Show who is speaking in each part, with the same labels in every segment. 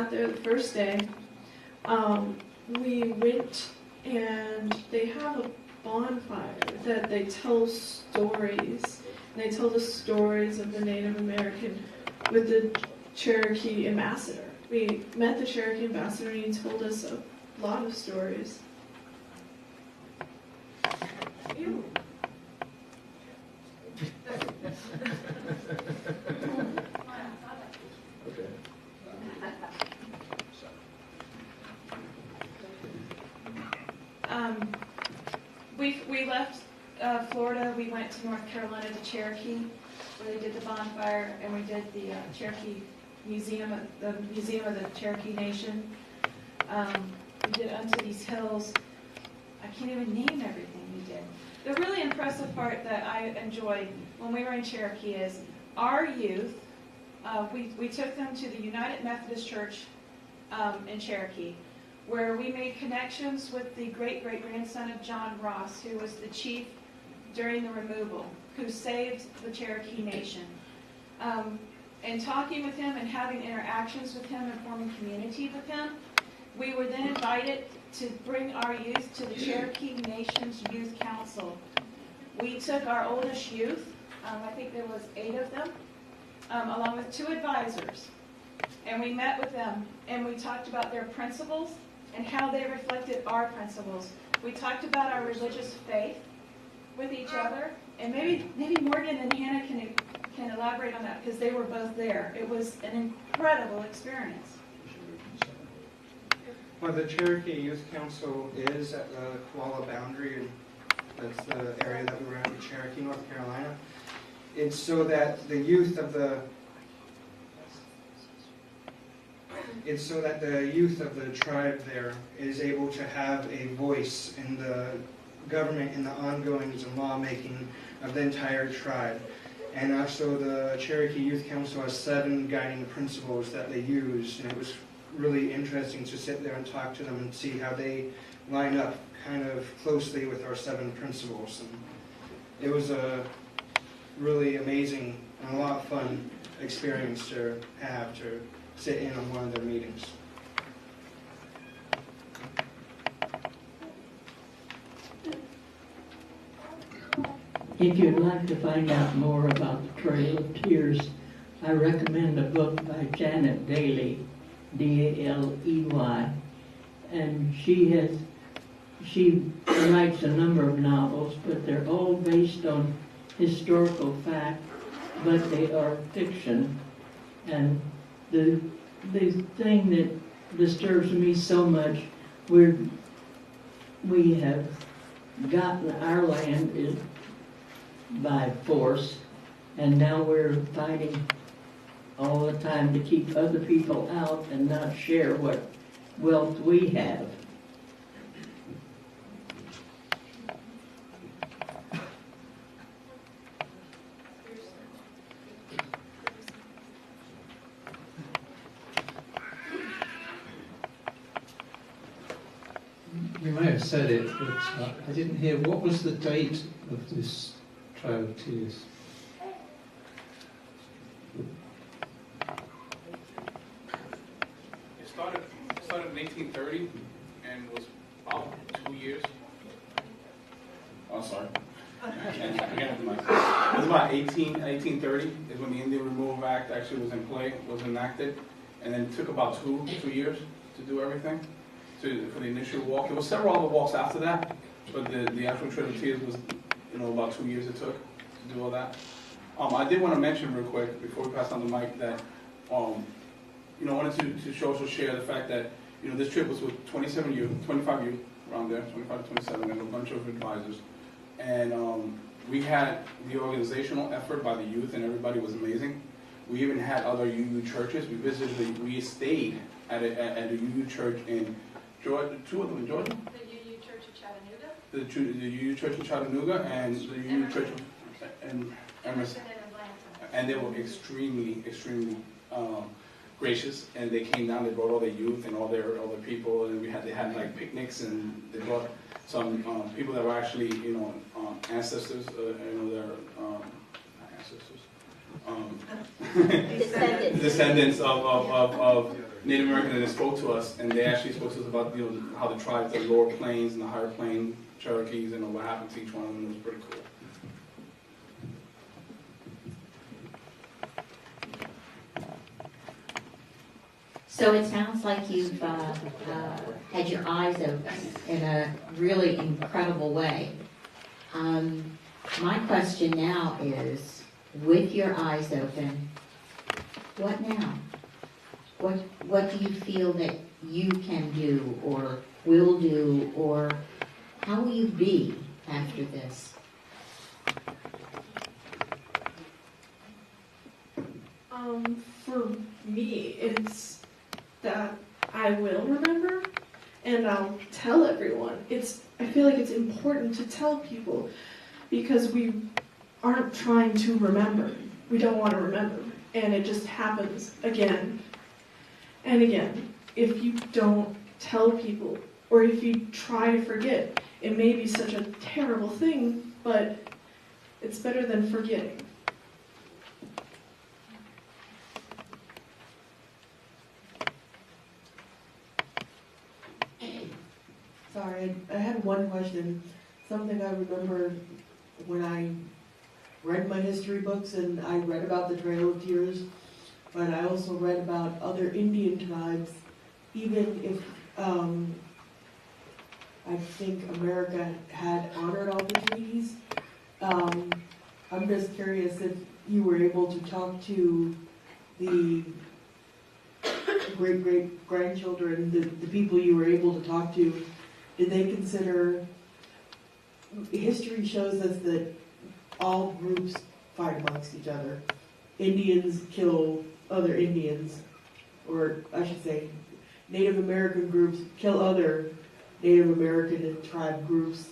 Speaker 1: got there the first day, we went and they have a bonfire that they tell stories. And they told us stories of the Native American with the Cherokee ambassador. We met the Cherokee ambassador and he told us a lot of stories. Ew.
Speaker 2: Okay.
Speaker 3: We left Florida. We went to North Carolina to Cherokee, where they did the bonfire, and we did the Cherokee Museum, the Museum of the Cherokee Nation. We did Unto These Hills. I can't even name everything we did. The really impressive part that I enjoyed when we were in Cherokee is our youth. We took them to the United Methodist Church in Cherokee, where we made connections with the great-great-grandson of John Ross, who was the chief during the removal, who saved the Cherokee Nation. And talking with him and having interactions with him and forming community with him, we were then invited to bring our youth to the Cherokee Nation's Youth Council. We took our oldest youth, I think there was 8 of them, along with 2 advisors. And we met with them and we talked about their principles and how they reflected our principles. We talked about our religious faith with each other, and maybe Morgan and Hannah can elaborate on that because they were both there. It was an incredible experience.
Speaker 4: Well, the Cherokee Youth Council is at the Koala boundary, and that's the area that we were at in Cherokee, North Carolina. It's so that the youth of the tribe there is able to have a voice in the government, in the ongoings and lawmaking of the entire tribe. And also the Cherokee Youth Council has 7 guiding principles that they use, and it was really interesting to sit there and talk to them and see how they line up kind of closely with our 7 principles. And it was a really amazing and a lot of fun experience to have, to sit in on one of their meetings.
Speaker 5: If you'd like to find out more about the Trail of Tears, I recommend a book by Janet Daly, D-A-L-E-Y, and she writes a number of novels, but they're all based on historical fact, but they are fiction. And the thing that disturbs me so much, we have gotten our land by force, and now we're fighting all the time to keep other people out and not share what wealth we have.
Speaker 6: You may have said it, but I didn't hear. What was the date of this Trail of Tears?
Speaker 7: It started in 1830 and was about 2 years. Oh, sorry. It was about 1830 is when the Indian Removal Act actually was in play, was enacted, and then it took about two years to do everything. For the initial walk. It was several other walks after that, but the actual Trail of Tears was, about 2 years it took to do all that. I did want to mention real quick before we pass on the mic that, I wanted to also share the fact that, this trip was with 25 youth, around there, 25 to 27, and a bunch of advisors. And we had the organizational effort by the youth, and everybody was amazing. We even had other UU churches. We stayed at a UU church in Georgia, 2 of them in Georgia.
Speaker 3: The UU Church of Chattanooga.
Speaker 7: The UU Church in Chattanooga and the UU Church in Emerson. And they were extremely gracious, and they came down. They brought all their youth and all their people, and they had like picnics, and they brought some people that were actually ancestors, descendants of Native Americans that spoke to us, and they actually spoke to us about how the tribes, the lower plains and the higher plain Cherokees, and what happened to each one of them. It was pretty cool.
Speaker 2: So it sounds like you've had your eyes open in a really incredible way. My question now is, with your eyes open, what now? What do you feel that you can do or will do, or how will you be after this?
Speaker 1: For me, it's that I will remember, and I'll tell everyone. I feel like it's important to tell people, because we aren't trying to remember. We don't want to remember, and it just happens again and again. If you don't tell people, or if you try to forget, it may be such a terrible thing, but it's better than forgetting.
Speaker 8: Sorry, I had one question. Something I remember when I read my history books, and I read about the Trail of Tears, but I also read about other Indian tribes, even if I think America had honored all the treaties. I'm just curious if you were able to talk to the great-great-grandchildren, the people you were able to talk to. Did they consider, history shows us that all groups fight amongst each other. Indians kill other Indians, or I should say, Native American groups kill other Native American and tribe groups.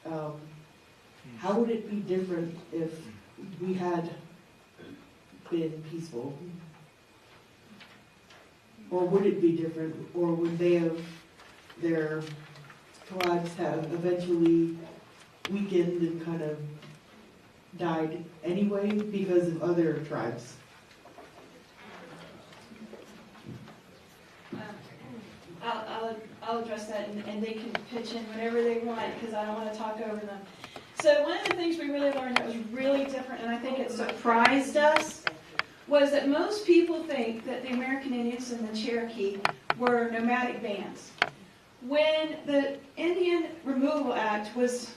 Speaker 8: How would it be different if we had been peaceful? Or would it be different, or would their tribes have eventually weakened and kind of died anyway because of other tribes?
Speaker 3: I'll address that, and they can pitch in whatever they want, because I don't want to talk over them. So one of the things we really learned that was really different, and I think it surprised us, was that most people think that the American Indians and the Cherokee were nomadic bands. When the Indian Removal Act was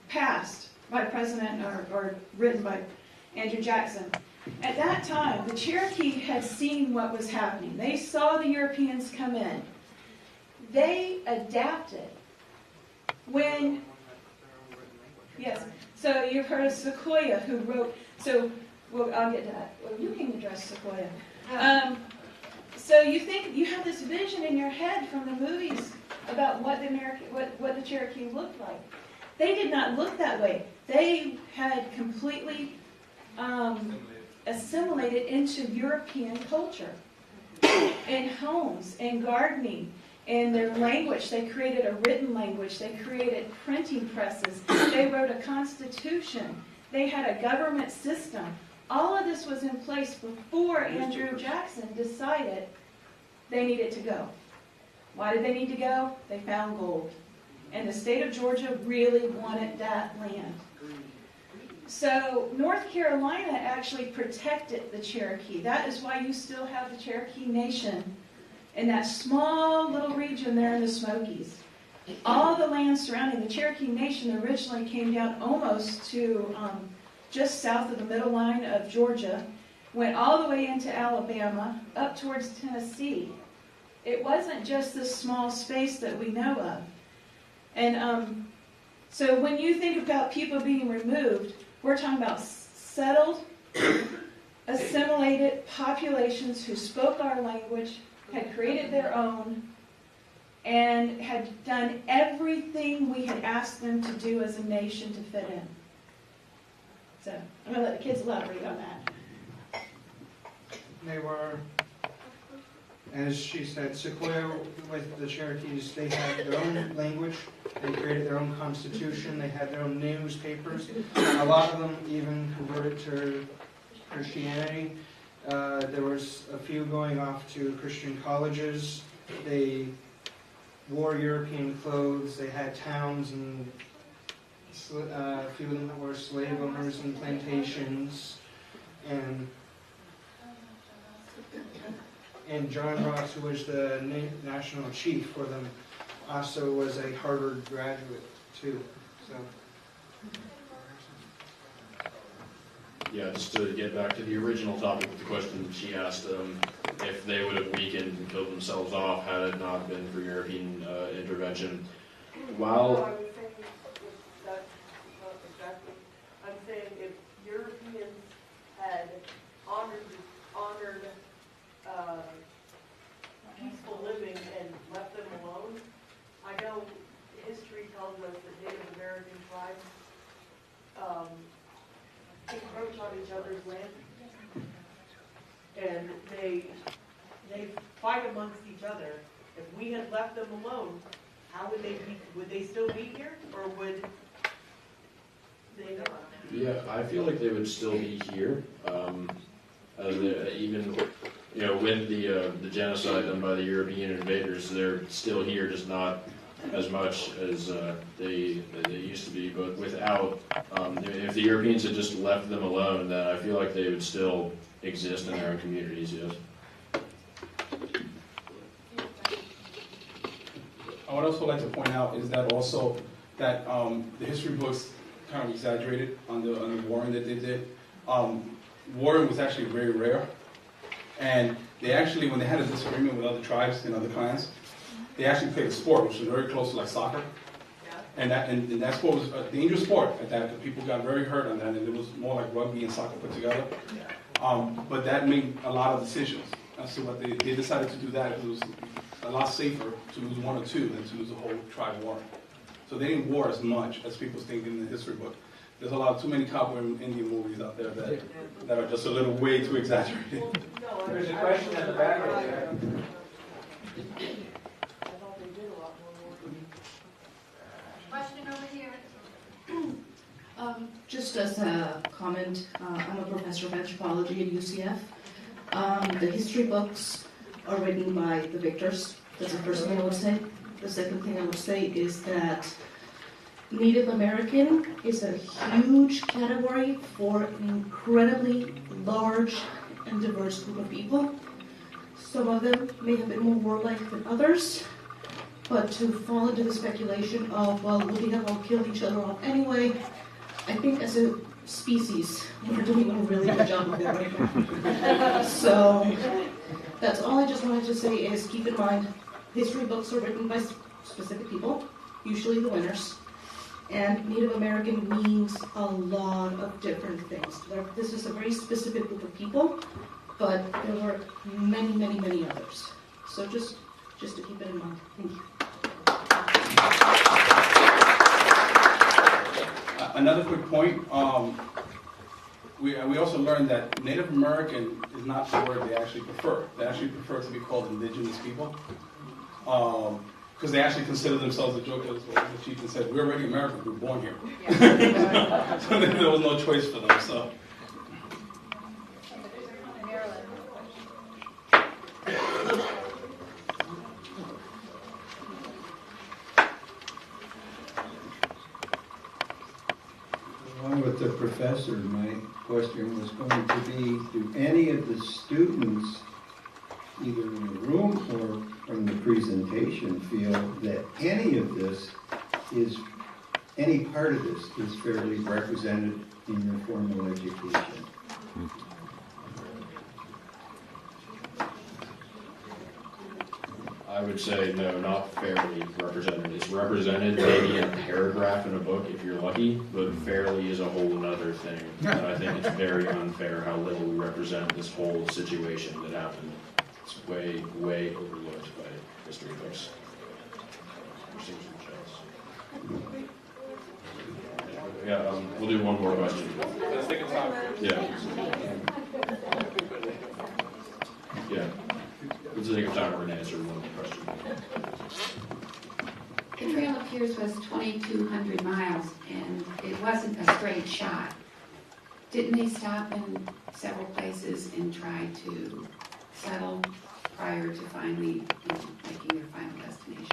Speaker 3: passed by President or written by Andrew Jackson, at that time the Cherokee had seen what was happening. They saw the Europeans come in. They adapted. Yes, so you've heard of Sequoyah, who wrote. So I'll get to that. Well, you can address Sequoyah. So you think you have this vision in your head from the movies about what the Cherokee looked like. They did not look that way. They had completely assimilated into European culture, in homes, in gardening, in their language. They created a written language. They created printing presses. They wrote a constitution. They had a government system. All of this was in place before Andrew Jackson decided they needed to go. Why did they need to go? They found gold. And the state of Georgia really wanted that land. So North Carolina actually protected the Cherokee. That is why you still have the Cherokee Nation in that small little region there in the Smokies. All the land surrounding the Cherokee Nation originally came down almost to just south of the middle line of Georgia, went all the way into Alabama, up towards Tennessee. It wasn't just this small space that we know of. And so when you think about people being removed, we're talking about settled, assimilated populations who spoke our language, had created their own, and had done everything we had asked them to do as a nation to fit in. So I'm going to let the kids elaborate on that.
Speaker 4: They were, as she said, Sequoyah with the Cherokees, they had their own language, they created their own constitution, they had their own newspapers. A lot of them even converted to Christianity. There was a few going off to Christian colleges. They wore European clothes. They had towns, and a few of them that were slave owners and plantations. And John Ross, who was the national chief for them, also was a Harvard graduate too. So.
Speaker 9: Yeah, just to get back to the original topic of the question that she asked, if they would have weakened and killed themselves off had it not been for European intervention. While
Speaker 10: I'm saying if Europeans had honored peaceful living and left them alone, I know history tells us that Native American tribes encroach on each other's land, and they fight amongst each other. If we had left them alone, how would they be? Would they still be here, or would they not?
Speaker 9: Yeah, I feel like they would still be here. Even with the genocide done by the European invaders, they're still here, just not as much as they used to be. But without, if the Europeans had just left them alone, then I feel like they would still exist in their own communities. Yes.
Speaker 7: I would also like to point out is that also that the history books kind of exaggerated on the warring that they did. Warring was actually very rare, and they actually, when they had a disagreement with other tribes and other clans, they actually played a sport which was very close to like soccer. And that sport was a dangerous sport at that, because people got very hurt on that, and it was more like rugby and soccer put together. But that made a lot of decisions as to what they decided to do that. It was a lot safer to lose one or two than to lose a whole tribe war. So they didn't war as much as people think in the history book. There's too many cowboy Indian movies out there that are just a little way too exaggerated.
Speaker 4: There's a question in the back right there.
Speaker 11: Question over here. Just as a comment, I'm a professor of anthropology at UCF. The history books are written by the victors. That's the first thing I would say. The second thing I would say is that Native American is a huge category for an incredibly large and diverse group of people. Some of them may have been more warlike than others, but to fall into the speculation of, well, would they have all killed each other off anyway? I think as a species, we're doing a really good job of that right now. So that's all I just wanted to say is keep in mind, history books are written by specific people, usually the winners. And Native American means a lot of different things. This is a very specific group of people, but there were many, many, many others. So just to keep it in mind. Thank you.
Speaker 7: Another quick point. We also learned that Native American is not the word they actually prefer. They actually prefer to be called indigenous people. Because they actually consider themselves, the joke as the chieftain said, we're already Americans, we were born here. Yeah. So there was no choice for them. So.
Speaker 12: Along with the professor, my question was going to be, do any of the students, either in the room or from the presentation, feel that any part of this is fairly represented in your formal education?
Speaker 9: I would say no, not fairly represented. It's represented maybe in a paragraph in a book if you're lucky, but fairly is a whole other thing. And I think it's very unfair how little we represent this whole situation that happened. It's way, way overlooked by history books. Yeah, we'll do one more question.
Speaker 7: Let's take a time.
Speaker 9: Yeah. Yeah. Let's take a time. We're going to answer one more question.
Speaker 13: The Trail of Tears was 2,200 miles, and it wasn't a straight shot. Didn't they stop in several places and try to settle prior to finally making their final destination?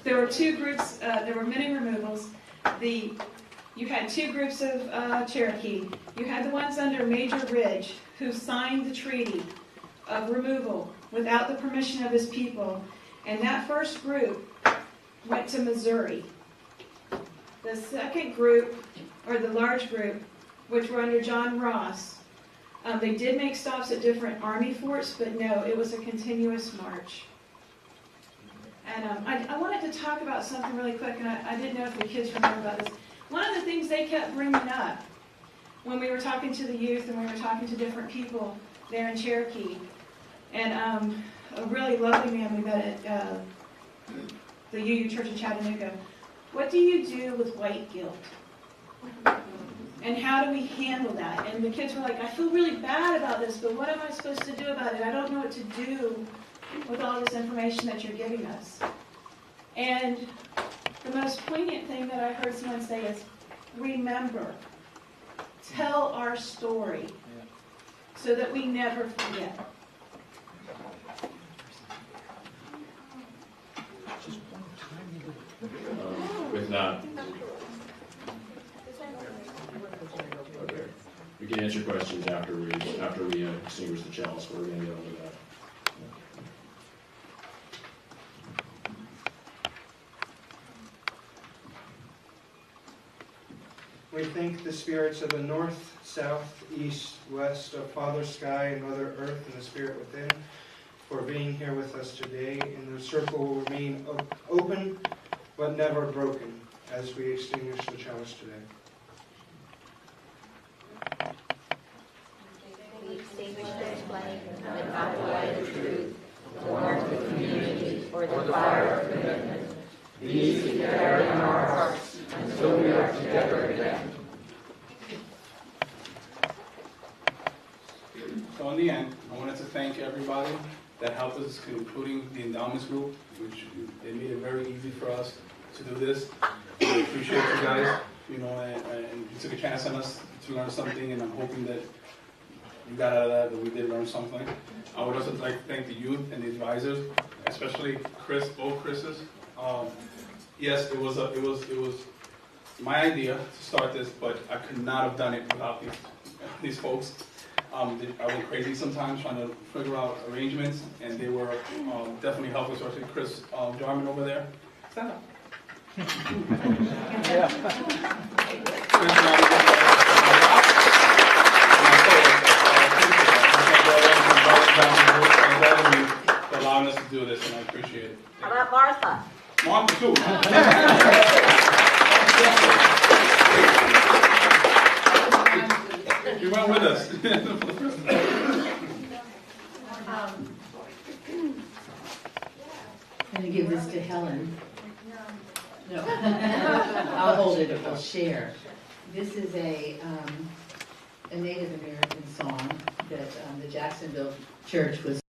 Speaker 3: There were two groups, there were many removals. You had two groups of Cherokee. You had the ones under Major Ridge who signed the treaty of removal without the permission of his people. And that first group went to Missouri. The second group, or the large group, which were under John Ross, they did make stops at different Army forts, but no, it was a continuous march. And I wanted to talk about something really quick, and I didn't know if the kids remember about this. One of the things they kept bringing up when we were talking to the youth and we were talking to different people there in Cherokee, and a really lovely man we met at the UU Church in Chattanooga, what do you do with white guilt? And how do we handle that? And the kids were like, I feel really bad about this, but what am I supposed to do about it? I don't know what to do with all this information that you're giving us. And the most poignant thing that I heard someone say is, remember, tell our story so that we never forget.
Speaker 9: With that, okay, we can answer questions after we extinguish the chalice. We're going to get into that.
Speaker 4: We thank the spirits of the north, south, east, west, of Father Sky and Mother Earth and the Spirit within for being here with us today. And the circle will remain open but never broken as we extinguish the chalice today.
Speaker 2: We extinguish this flame, but not the light of truth, the warmth of community, or the fire of commitment. These we carry in our hearts until we are together again.
Speaker 7: So in the end, I wanted to thank everybody that helped us, including the endowments group, which they made it very easy for us to do this. We appreciate you guys, and you took a chance on us to learn something, and I'm hoping that you got out of that we did learn something. I would also like to thank the youth and the advisors, especially Chris, both Chris's. Yes, it was my idea to start this, but I could not have done it without these folks. I went crazy sometimes trying to figure out arrangements, and they were definitely helpful, especially Chris Jarman over there. Stand up. For allowing us to do this, and I appreciate it.
Speaker 2: How about Martha?
Speaker 7: Martha, too. You went with us.
Speaker 2: I'm going to give this to Helen. No. I'll hold it, I'll share. This is a Native American song that the Jacksonville church was